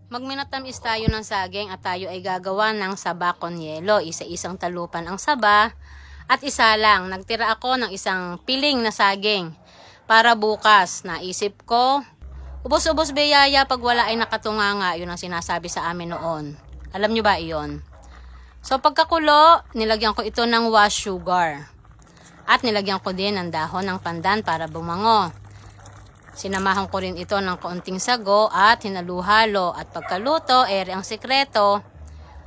Magminatamis tayo ng saging at tayo ay gagawa ng saba con yelo. Isa-isang talupan ang saba at isa lang. Nagtira ako ng isang piling na saging para bukas. Naisip ko, ubos-ubos biyaya pag wala ay nakatunganga. Yun ang sinasabi sa amin noon. Alam nyo ba iyon? So pagkakulo, nilagyan ko ito ng wash sugar. At nilagyan ko din ng dahon ng pandan para bumango. Sinamahan ko rin ito ng kaunting sago at hinaluhalo. At pagkaluto, ere ang sekreto,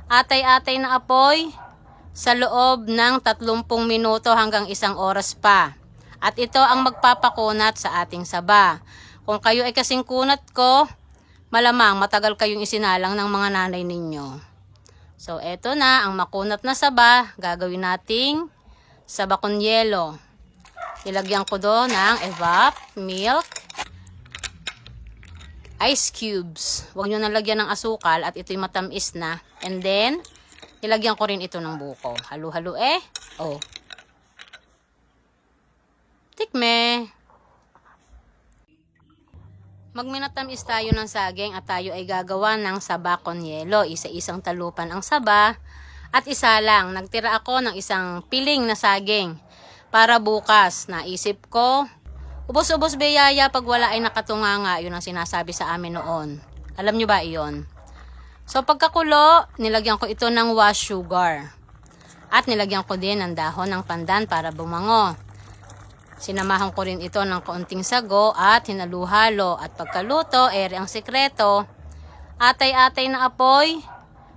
atay-atay na apoy sa loob ng 30 minuto hanggang 1 oras pa. At ito ang magpapakunat sa ating saba. Kung kayo ay kasing kunat ko, malamang matagal kayong isinalang ng mga nanay ninyo. So, eto na ang makunat na saba. Gagawin nating saba con yelo. Ilagyan ko doon ng evap, milk, ice cubes. Huwag nyo nalagyan ng asukal at ito'y matamis na. And then, ilagyan ko rin ito ng buko. Halo-halo Oh. Tikme. Magminatamis tayo ng saging at tayo ay gagawa ng saba con yelo. Isa-isang talupan ang saba at isa lang. Nagtira ako ng isang piling na saging para bukas. Naisip ko, ubos-ubos biyaya pag wala ay nakatunganga. Yun ang sinasabi sa amin noon. Alam nyo ba iyon? So pagkakulo, nilagyan ko ito ng wash sugar. At nilagyan ko din ng dahon ng pandan para bumango. Sinamahan ko rin ito ng kaunting sago at hinaluhalo. At pagkaluto, ere ang sekreto, atay-atay na apoy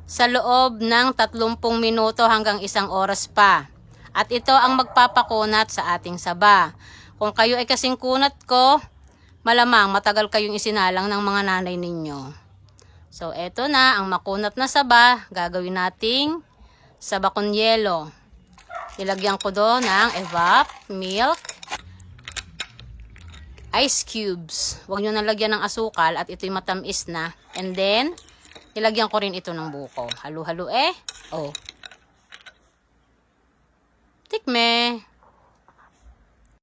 sa loob ng 30 minuto hanggang 1 oras pa. At ito ang magpapakunat sa ating saba. Kung kayo ay kasing kunat ko, malamang matagal kayong isinalang ng mga nanay ninyo. So, eto na ang makunat na saba. Gagawin nating saba con yelo. Ilagyan ko doon ng evap, milk, ice cubes. Huwag nyo nalagyan ng asukal at ito'y matamis na. And then, ilagyan ko rin ito ng buko. Halo-halo Oh. Tikme.